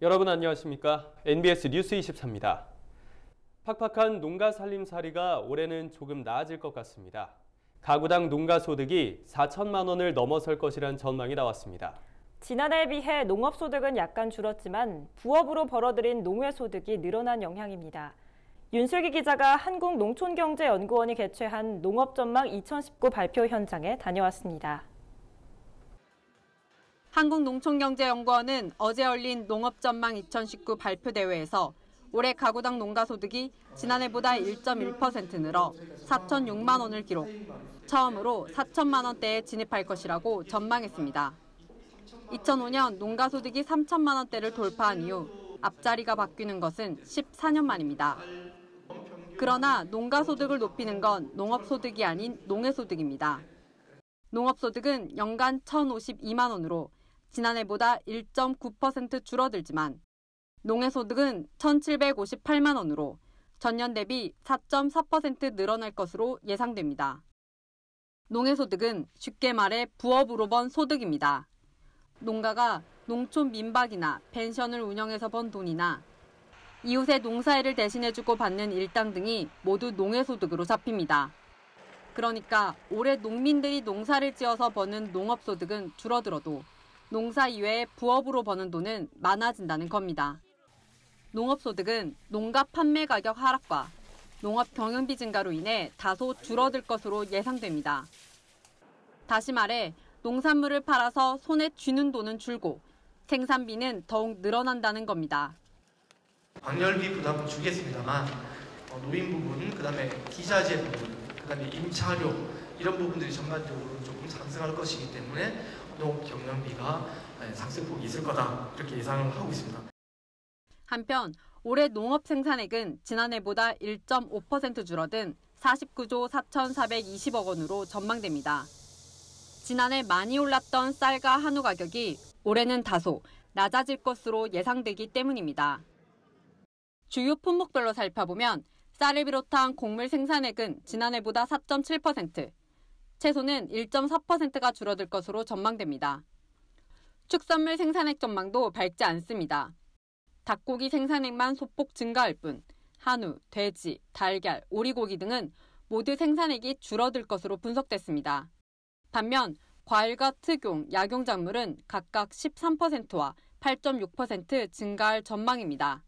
여러분 안녕하십니까? NBS 뉴스 24입니다. 팍팍한 농가 살림살이가 올해는 조금 나아질 것 같습니다. 가구당 농가 소득이 4천만 원을 넘어설 것이란 전망이 나왔습니다. 지난해에 비해 농업소득은 약간 줄었지만 부업으로 벌어들인 농외소득이 늘어난 영향입니다. 윤슬기 기자가 한국농촌경제연구원이 개최한 농업전망 2019 발표 현장에 다녀왔습니다. 한국농촌경제연구원은 어제 열린 농업전망 2019 발표대회에서 올해 가구당 농가소득이 지난해보다 1.1% 늘어 4,006만 원을 기록, 처음으로 4천만 원대에 진입할 것이라고 전망했습니다. 2005년 농가소득이 3천만 원대를 돌파한 이후 앞자리가 바뀌는 것은 14년 만입니다. 그러나 농가소득을 높이는 건 농업소득이 아닌 농외소득입니다. 농업소득은 연간 1,052만 원으로 지난해보다 1.9% 줄어들지만 농외소득은 1,758만 원으로 전년 대비 4.4% 늘어날 것으로 예상됩니다. 농외소득은 쉽게 말해 부업으로 번 소득입니다. 농가가 농촌 민박이나 펜션을 운영해서 번 돈이나 이웃의 농사일을 대신해주고 받는 일당 등이 모두 농외소득으로 잡힙니다. 그러니까 올해 농민들이 농사를 지어서 버는 농업소득은 줄어들어도 농사 이외에 부업으로 버는 돈은 많아진다는 겁니다. 농업소득은 농가 판매 가격 하락과 농업 경영비 증가로 인해 다소 줄어들 것으로 예상됩니다. 다시 말해 농산물을 팔아서 손에 쥐는 돈은 줄고 생산비는 더욱 늘어난다는 겁니다. 광열비 부담은 주겠습니다만 노인 부분, 그다음에 기자재 부분, 그다음에 임차료 이런 부분들이 전반적으로 조금 상승할 것이기 때문에 농업 경영비가 상승폭이 있을 거다 이렇게 예상을 하고 있습니다. 한편 올해 농업 생산액은 지난해보다 1.5% 줄어든 49조 4,420억 원으로 전망됩니다. 지난해 많이 올랐던 쌀과 한우 가격이 올해는 다소 낮아질 것으로 예상되기 때문입니다. 주요 품목별로 살펴보면 쌀을 비롯한 곡물 생산액은 지난해보다 4.7%, 채소는 1.4%가 줄어들 것으로 전망됩니다. 축산물 생산액 전망도 밝지 않습니다. 닭고기 생산액만 소폭 증가할 뿐 한우, 돼지, 달걀, 오리고기 등은 모두 생산액이 줄어들 것으로 분석됐습니다. 반면 과일과 특용, 약용작물은 각각 13%와 8.6% 증가할 전망입니다.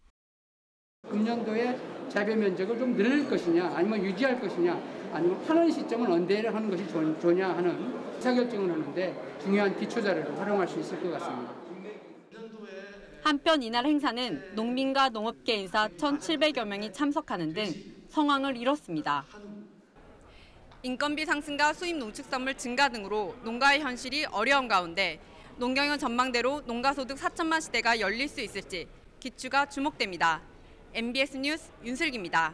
금년도에 재배 면적을 좀 늘릴 것이냐, 아니면 유지할 것이냐, 아니면 파는 시점은 언제 하는 것이 좋냐 하는 의사결정을 하는데 중요한 기초자료를 활용할 수 있을 것 같습니다. 한편 이날 행사는 농민과 농업계 인사 1,700여 명이 참석하는 등 성황을 이뤘습니다. 인건비 상승과 수입 농축산물 증가 등으로 농가의 현실이 어려운 가운데 농경영 전망대로 농가소득 4천만 시대가 열릴 수 있을지 기추가 주목됩니다. NBS 뉴스 윤슬기입니다.